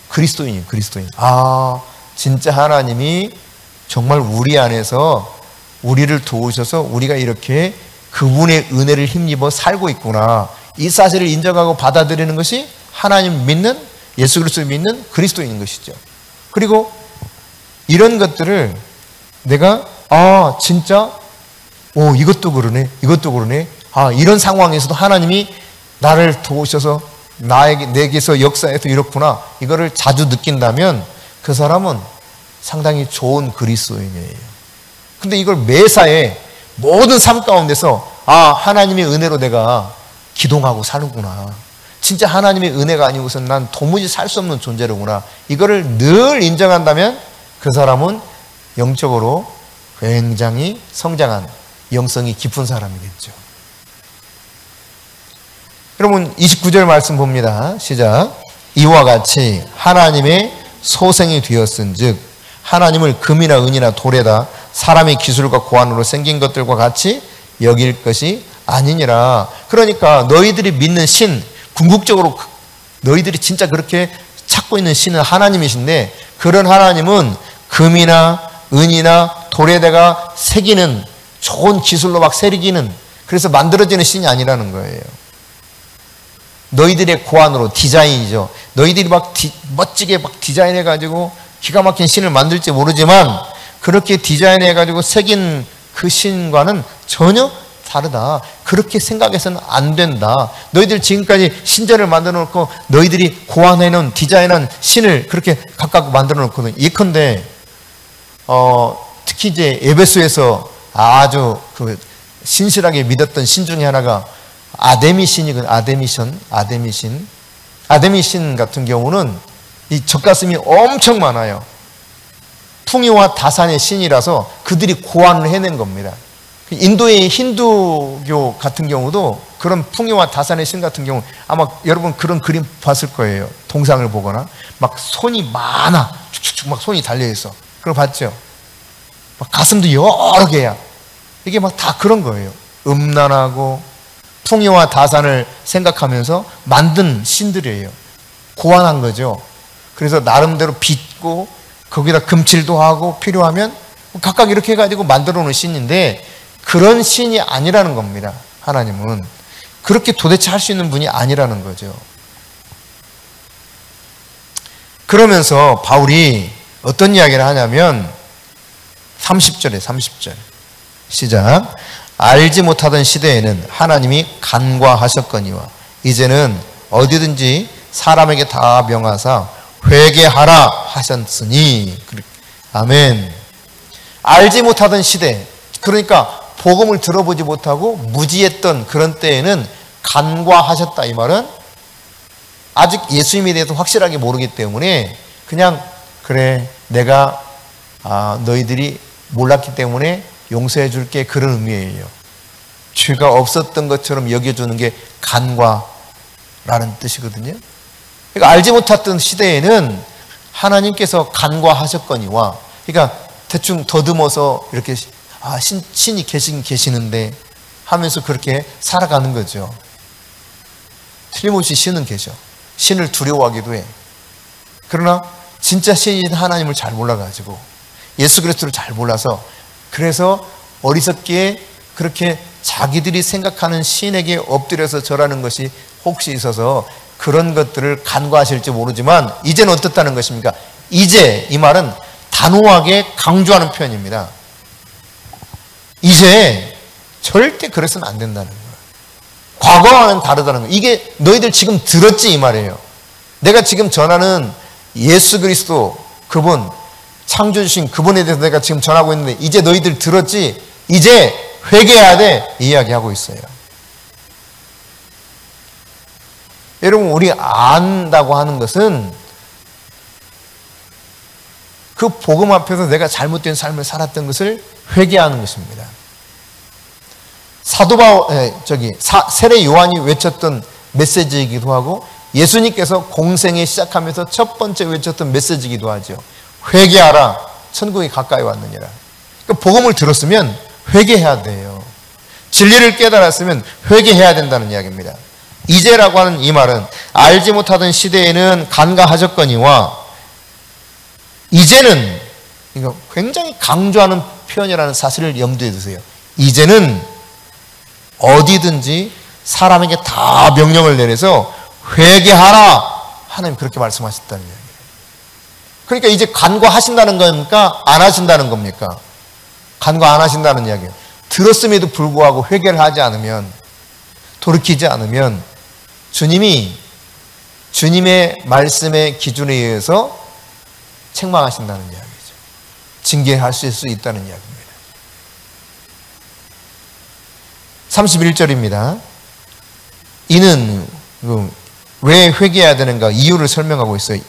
그리스도인이에요. 그리스도인. 아, 진짜 하나님이 정말 우리 안에서 우리를 도우셔서 우리가 이렇게 그분의 은혜를 힘입어 살고 있구나. 이 사실을 인정하고 받아들이는 것이 하나님 믿는, 예수 그리스도를 믿는 그리스도인인 것이죠. 그리고 이런 것들을 내가 진짜 이것도 그러네, 이것도 그러네. 이런 상황에서도 하나님이 나를 도우셔서 내게서 역사해서 이렇구나. 이거를 자주 느낀다면 그 사람은 상당히 좋은 그리스도인이에요. 근데 이걸 매사에 모든 삶 가운데서 하나님의 은혜로 내가 기동하고 사는구나. 진짜 하나님의 은혜가 아니고선 난 도무지 살 수 없는 존재로구나. 이거를 늘 인정한다면 그 사람은 영적으로 굉장히 성장한 영성이 깊은 사람이겠죠. 여러분 29절 말씀 봅니다. 시작. 이와 같이 하나님의 소생이 되었은즉 하나님을 금이나 은이나 돌에다 사람의 기술과 고안으로 생긴 것들과 같이 여길 것이 아니니라. 그러니까 너희들이 믿는 신, 궁극적으로 너희들이 진짜 그렇게 찾고 있는 신은 하나님이신데 그런 하나님은 금이나 은이나 돌에다가 새기는 좋은 기술로 막 새기는 그래서 만들어지는 신이 아니라는 거예요. 너희들의 고안으로 디자인이죠. 너희들이 멋지게 디자인해가지고 기가 막힌 신을 만들지 모르지만 그렇게 디자인해가지고 새긴 그 신과는 전혀 다르다. 그렇게 생각해서는 안 된다. 너희들 지금까지 신전을 만들어 놓고 너희들이 고안해놓은 디자인한 신을 그렇게 각각 만들어 놓거든. 예컨대 특히 이제 에베소에서 아주 그 신실하게 믿었던 신 중에 하나가 아데미신이거든. 아데미신 같은 경우는 이 젖가슴이 엄청 많아요. 풍요와 다산의 신이라서 그들이 고안을 해낸 겁니다. 인도의 힌두교 같은 경우도 그런 풍요와 다산의 신 같은 경우 아마 여러분 그런 그림 봤을 거예요. 동상을 보거나 막 손이 많아. 축축축 막 손이 달려있어. 그거 봤죠? 막 가슴도 여러 개야. 이게 막 다 그런 거예요. 음란하고 풍요와 다산을 생각하면서 만든 신들이에요. 고안한 거죠. 그래서 나름대로 빚고 거기다 금칠도 하고 필요하면 각각 이렇게 해가지고 만들어 놓은 신인데 그런 신이 아니라는 겁니다. 하나님은 그렇게 도대체 할 수 있는 분이 아니라는 거죠. 그러면서 바울이 어떤 이야기를 하냐면 30절 시작. 알지 못하던 시대에는 하나님이 간과하셨거니와 이제는 어디든지 사람에게 다 명하사 회개하라 하셨으니. 아멘. 알지 못하던 시대, 그러니까 복음을 들어보지 못하고 무지했던 그런 때에는 간과하셨다. 이 말은 아직 예수님에 대해서 확실하게 모르기 때문에 그냥 그래 내가 너희들이 몰랐기 때문에 용서해 줄게, 그런 의미예요. 죄가 없었던 것처럼 여겨주는 게 간과라는 뜻이거든요. 그러니까 알지 못했던 시대에는 하나님께서 간과하셨거니와, 그러니까 대충 더듬어서 이렇게 신이 계시는데 하면서 그렇게 살아가는 거죠. 틀림없이 신은 계셔. 신을 두려워하기도 해. 그러나 진짜 신인 하나님을 잘 몰라가지고 예수 그리스도를 잘 몰라서 그래서 어리석게 그렇게 자기들이 생각하는 신에게 엎드려서 절하는 것이 혹시 있어서 그런 것들을 간과하실지 모르지만 이제는 어떻다는 것입니까? 이제, 이 말은 단호하게 강조하는 표현입니다. 이제 절대 그래서는 안 된다는 거예요. 과거와는 다르다는 거예요. 이게 너희들 지금 들었지 이 말이에요. 내가 지금 전하는 예수 그리스도 그분, 창조주신 그분에 대해서 내가 지금 전하고 있는데 이제 너희들 들었지? 이제 회개해야 돼, 이 이야기하고 있어요. 여러분, 우리 안다고 하는 것은 그 복음 앞에서 내가 잘못된 삶을 살았던 것을 회개하는 것입니다. 세례 요한이 외쳤던 메시지이기도 하고 예수님께서 공생에 시작하면서 첫 번째 외쳤던 메시지이기도 하죠. 회개하라. 천국이 가까이 왔느니라. 그러니까 복음을 들었으면 회개해야 돼요. 진리를 깨달았으면 회개해야 된다는 이야기입니다. 이제라고 하는 이 말은 알지 못하던 시대에는 간과하셨거니와 이제는, 이거 굉장히 강조하는 표현이라는 사실을 염두에 두세요. 이제는 어디든지 사람에게 다 명령을 내려서 회개하라. 하나님 그렇게 말씀하셨다는 이야기예요. 그러니까 이제 간과하신다는 겁니까? 안 하신다는 겁니까? 간과 안 하신다는 이야기예요. 들었음에도 불구하고 회개를 하지 않으면, 돌이키지 않으면 주님이 주님의 말씀의 기준에 의해서 책망하신다는 이야기죠. 징계하실 수 있다는 이야기입니다. 31절입니다. 이는 왜 회개해야 되는가 이유를 설명하고 있어요.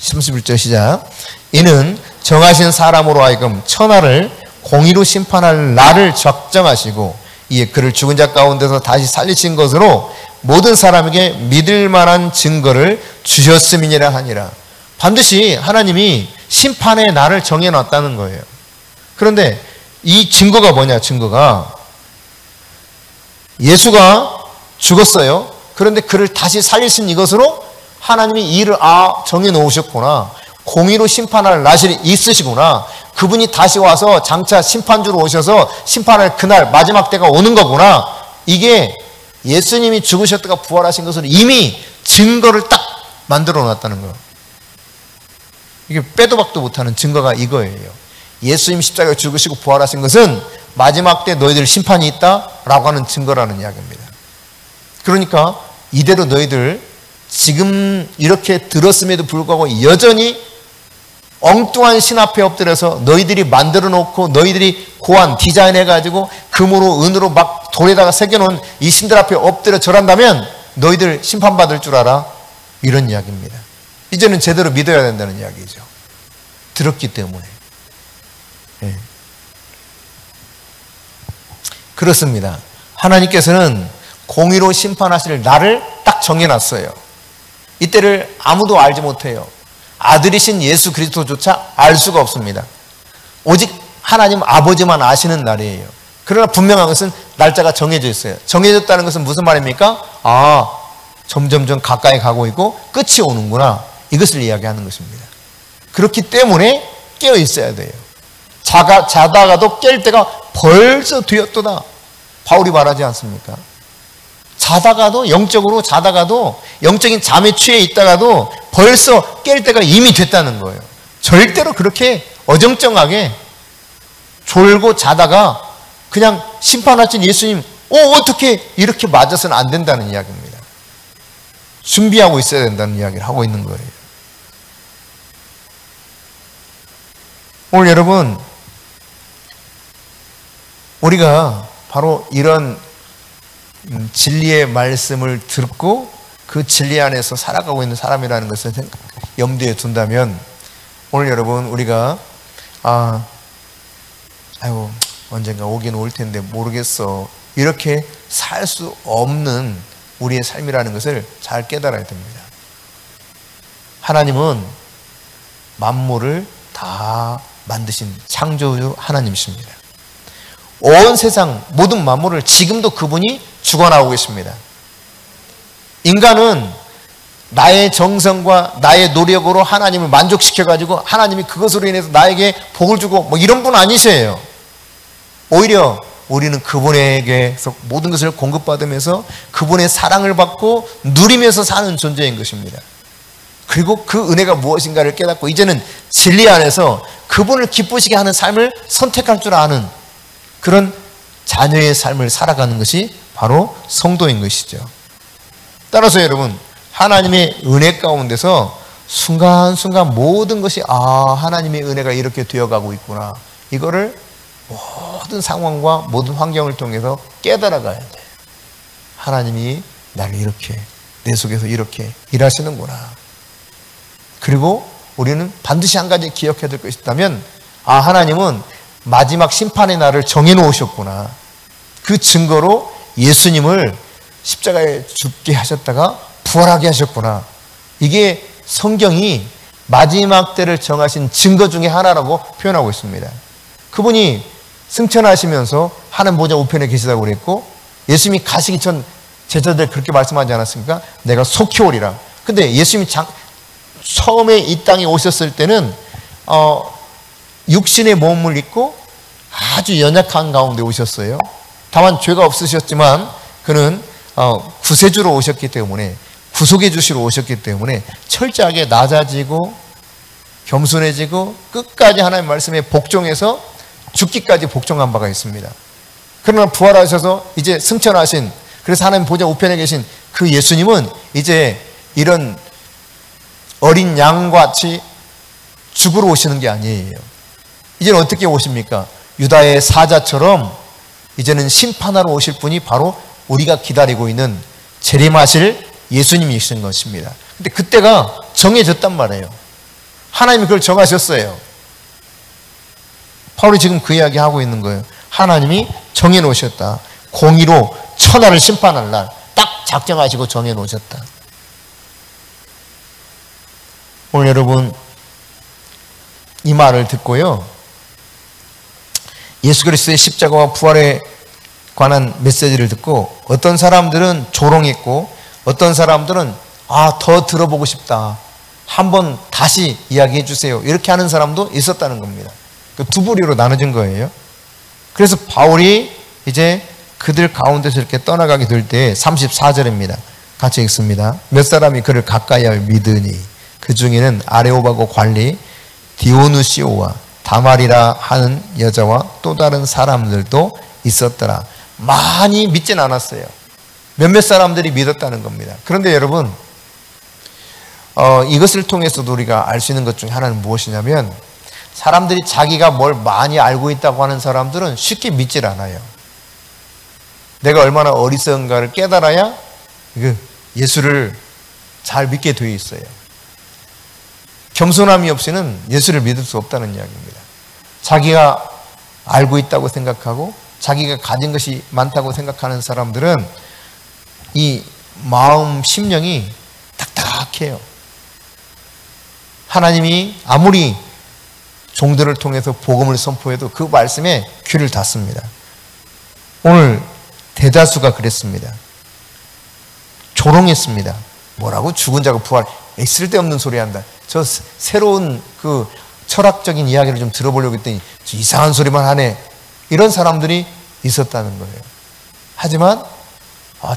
31절 시작. 이는 정하신 사람으로 하여금 천하를 공의로 심판할 날을 작정하시고 이에 그를 죽은 자 가운데서 다시 살리신 것으로 모든 사람에게 믿을 만한 증거를 주셨음이니라 하니라. 반드시 하나님이 심판의 날을 정해놨다는 거예요. 그런데 이 증거가 뭐냐? 증거가 예수가 죽었어요. 그런데 그를 다시 살리신 이것으로 하나님이 이 일을 정해놓으셨구나. 공의로 심판할 날이 있으시구나. 그분이 다시 와서 장차 심판주로 오셔서 심판할 그날 마지막 때가 오는 거구나. 이게 예수님이 죽으셨다가 부활하신 것으로 이미 증거를 딱 만들어 놨다는 거예요. 이게 빼도 박도 못하는 증거가 이거예요. 예수님 십자가에 죽으시고 부활하신 것은 마지막 때 너희들 심판이 있다라고 하는 증거라는 이야기입니다. 그러니까 이대로 너희들 지금 이렇게 들었음에도 불구하고 여전히 엉뚱한 신 앞에 엎드려서 너희들이 만들어 놓고 너희들이 고안 디자인해가지고 금으로 은으로 막 돌에다가 새겨놓은 이 신들 앞에 엎드려 절한다면 너희들 심판받을 줄 알아. 이런 이야기입니다. 이제는 제대로 믿어야 된다는 이야기죠. 들었기 때문에. 네. 그렇습니다. 하나님께서는 공의로 심판하실 날을 딱 정해놨어요. 이때를 아무도 알지 못해요. 아들이신 예수 그리스도조차 알 수가 없습니다. 오직 하나님 아버지만 아시는 날이에요. 그러나 분명한 것은 날짜가 정해져 있어요. 정해졌다는 것은 무슨 말입니까? 점점점 가까이 가고 있고 끝이 오는구나. 이것을 이야기하는 것입니다. 그렇기 때문에 깨어 있어야 돼요. 자다가도 깰 때가 벌써 되었도다. 바울이 말하지 않습니까? 자다가도 영적으로 자다가도 영적인 잠에 취해 있다가도 벌써 깰 때가 이미 됐다는 거예요. 절대로 그렇게 어정쩡하게 졸고 자다가 그냥 심판하신 예수님 어떻게 이렇게 맞아서는 안 된다는 이야기입니다. 준비하고 있어야 된다는 이야기를 하고 있는 거예요. 오늘 여러분 우리가 바로 이런 진리의 말씀을 듣고 그 진리 안에서 살아가고 있는 사람이라는 것을 염두에 둔다면 오늘 여러분 우리가 언젠가 오긴 올 텐데 모르겠어 이렇게 살 수 없는 우리의 삶이라는 것을 잘 깨달아야 됩니다. 하나님은 만물을 다 만드신 창조주 하나님이십니다. 온 세상 모든 만물을 지금도 그분이 주관하고 계십니다. 인간은 나의 정성과 나의 노력으로 하나님을 만족시켜가지고 하나님이 그것으로 인해서 나에게 복을 주고 이런 분 아니세요. 오히려 우리는 그분에게서 모든 것을 공급받으면서 그분의 사랑을 받고 누리면서 사는 존재인 것입니다. 그리고 그 은혜가 무엇인가를 깨닫고 이제는 진리 안에서 그분을 기쁘시게 하는 삶을 선택할 줄 아는 그런 자녀의 삶을 살아가는 것이 바로 성도인 것이죠. 따라서 여러분 하나님의 은혜 가운데서 순간순간 모든 것이 하나님의 은혜가 이렇게 되어가고 있구나. 이거를 모든 상황과 모든 환경을 통해서 깨달아가야 돼. 하나님이 나를 이렇게 내 속에서 이렇게 일하시는구나. 그리고 우리는 반드시 한 가지 기억해야 될 것이 있다면 하나님은 마지막 심판의 날을 정해놓으셨구나. 그 증거로 예수님을 십자가에 죽게 하셨다가 부활하게 하셨구나. 이게 성경이 마지막 때를 정하신 증거 중에 하나라고 표현하고 있습니다. 그분이 승천하시면서 하나님 보좌 우편에 계시다고 그랬고, 예수님이 가시기 전 제자들 그렇게 말씀하지 않았습니까? 내가 속히 오리라. 근데 예수님이 처음에 이 땅에 오셨을 때는 육신의 몸을 입고 아주 연약한 가운데 오셨어요. 다만 죄가 없으셨지만 그는 구세주로 오셨기 때문에, 구속해 주시러 오셨기 때문에 철저하게 낮아지고 겸손해지고 끝까지 하나님의 말씀에 복종해서 죽기까지 복종한 바가 있습니다. 그러나 부활하셔서 이제 승천하신, 그래서 하나님 보좌 우편에 계신 그 예수님은 이제 이런 어린 양같이 죽으러 오시는 게 아니에요. 이제는 어떻게 오십니까? 유다의 사자처럼 이제는 심판하러 오실 분이 바로 우리가 기다리고 있는 재림하실 예수님이신 것입니다. 근데 그때가 정해졌단 말이에요. 하나님이 그걸 정하셨어요. 바울이 지금 그 이야기 하고 있는 거예요. 하나님이 정해놓으셨다. 공의로 천하를 심판할 날 딱 작정하시고 정해놓으셨다. 오늘 여러분 이 말을 듣고요, 예수 그리스도의 십자가와 부활에 관한 메시지를 듣고 어떤 사람들은 조롱했고 어떤 사람들은 더 들어보고 싶다, 한번 다시 이야기해 주세요, 이렇게 하는 사람도 있었다는 겁니다. 두 부류로 나눠진 거예요. 그래서 바울이 이제 그들 가운데서 이렇게 떠나가게 될 때 34절입니다. 같이 읽습니다. 몇 사람이 그를 가까이 하여 믿으니 그 중에는 아레오바고 관리 디오누시오와 다말이라 하는 여자와 또 다른 사람들도 있었더라. 많이 믿진 않았어요. 몇몇 사람들이 믿었다는 겁니다. 그런데 여러분, 이것을 통해서도 우리가 알 수 있는 것 중에 하나는 무엇이냐면, 사람들이 자기가 뭘 많이 알고 있다고 하는 사람들은 쉽게 믿질 않아요. 내가 얼마나 어리석은가를 깨달아야 예수를 잘 믿게 되어 있어요. 겸손함이 없이는 예수를 믿을 수 없다는 이야기입니다. 자기가 알고 있다고 생각하고 자기가 가진 것이 많다고 생각하는 사람들은 이 마음 심령이 딱딱해요. 하나님이 아무리 종들을 통해서 복음을 선포해도 그 말씀에 귀를 닫습니다. 오늘 대다수가 그랬습니다. 조롱했습니다. 뭐라고? 죽은 자가 부활, 쓸데없는 소리 한다. 저 새로운 그 철학적인 이야기를 좀 들어보려고 했더니 이상한 소리만 하네. 이런 사람들이 있었다는 거예요. 하지만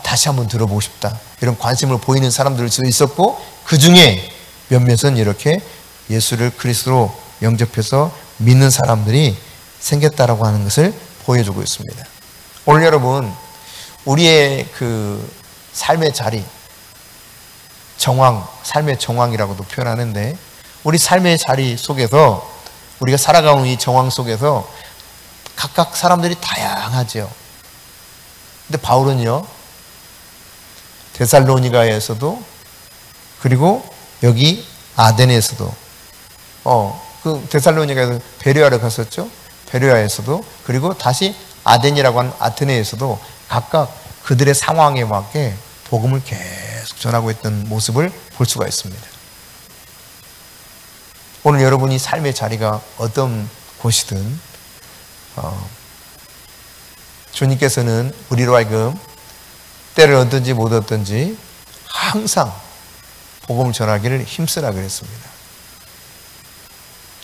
다시 한번 들어보고 싶다, 이런 관심을 보이는 사람들도 있었고, 그 중에 몇몇은 이렇게 예수를 그리스도로 영접해서 믿는 사람들이 생겼다라고 하는 것을 보여주고 있습니다. 오늘 여러분, 우리의 그 삶의 자리, 정황, 삶의 정황이라고도 표현하는데, 우리 삶의 자리 속에서, 우리가 살아가는 이 정황 속에서 각각 사람들이 다양하죠. 근데 바울은요, 데살로니가에서도, 그리고 여기 아덴에서도, 그 데살로니가에서 베레아를 갔었죠. 베레아에서도, 그리고 다시 아덴이라고 하는 아테네에서도 각각 그들의 상황에 맞게 복음을 계속 전하고 있던 모습을 볼 수가 있습니다. 오늘 여러분이 삶의 자리가 어떤 곳이든 주님께서는 우리로 하여금 때를 얻든지 못 얻든지 항상 복음을 전하기를 힘쓰라 그랬습니다.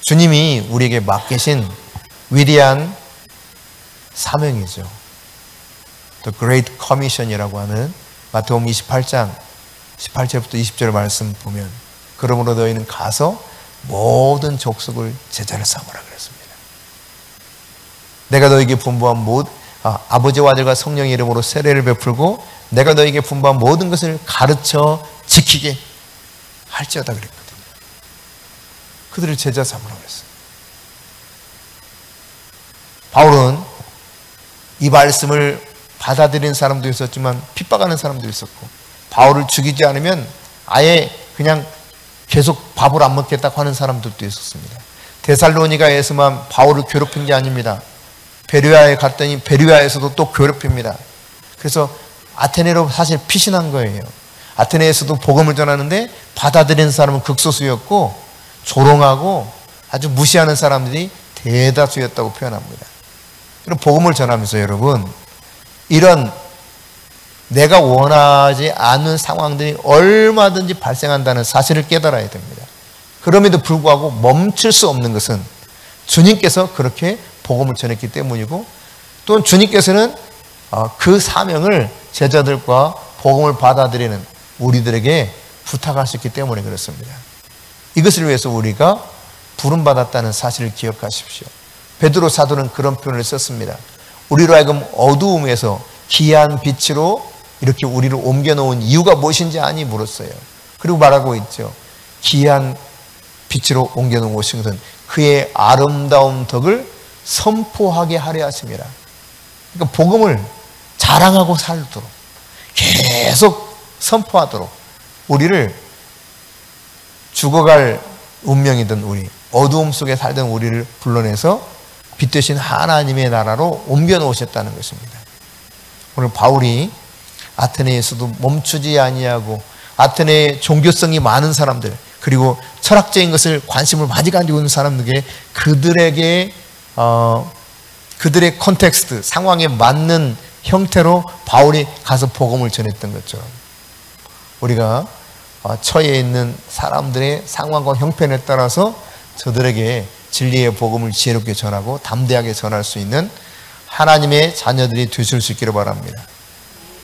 주님이 우리에게 맡기신 위대한 사명이죠. The Great Commission이라고 하는 마태복음 28장 18절부터 20절 말씀 보면, 그러므로 너희는 가서 모든 족속을 제자를 삼으라 그랬습니다. 내가 너에게 분부한 아버지와 아들과 성령의 이름으로 세례를 베풀고 내가 너에게 분부한 모든 것을 가르쳐 지키게 할지어다 그랬거든요. 그들을 제자 삼으라 그랬어요. 바울은 이 말씀을 받아들이는 사람도 있었지만 핍박하는 사람도 있었고, 바울을 죽이지 않으면 아예 그냥 계속 밥을 안 먹겠다고 하는 사람들도 있었습니다. 데살로니가에서만 바울을 괴롭힌 게 아닙니다. 베레아에 갔더니 베레아에서도 또 괴롭힙니다. 그래서 아테네로 사실 피신한 거예요. 아테네에서도 복음을 전하는데 받아들이는 사람은 극소수였고, 조롱하고 아주 무시하는 사람들이 대다수였다고 표현합니다. 그럼 복음을 전하면서 여러분, 이런 내가 원하지 않는 상황들이 얼마든지 발생한다는 사실을 깨달아야 됩니다. 그럼에도 불구하고 멈출 수 없는 것은 주님께서 그렇게 복음을 전했기 때문이고, 또 주님께서는 그 사명을 제자들과 복음을 받아들이는 우리들에게 부탁하셨기 때문에 그렇습니다. 이것을 위해서 우리가 부름받았다는 사실을 기억하십시오. 베드로 사도는 그런 표현을 썼습니다. 우리로 하여금 어두움에서 귀한 빛으로 이렇게 우리를 옮겨놓은 이유가 무엇인지 아니 물었어요. 그리고 말하고 있죠. 귀한 빛으로 옮겨놓은 것은 그의 아름다운 덕을 선포하게 하려 하심이라. 그러니까 복음을 자랑하고 살도록, 계속 선포하도록, 우리를 죽어갈 운명이던 우리, 어두움 속에 살던 우리를 불러내서 빛 되신 하나님의 나라로 옮겨놓으셨다는 것입니다. 오늘 바울이 아테네에서도 멈추지 아니하고, 아테네에 종교성이 많은 사람들, 그리고 철학적인 것을 관심을 많이 가지고 있는 사람들에게 그들의 컨텍스트, 상황에 맞는 형태로 바울이 가서 복음을 전했던 것처럼, 우리가 처해 있는 사람들의 상황과 형편에 따라서 저들에게 진리의 복음을 지혜롭게 전하고 담대하게 전할 수 있는 하나님의 자녀들이 되실 수 있기를 바랍니다.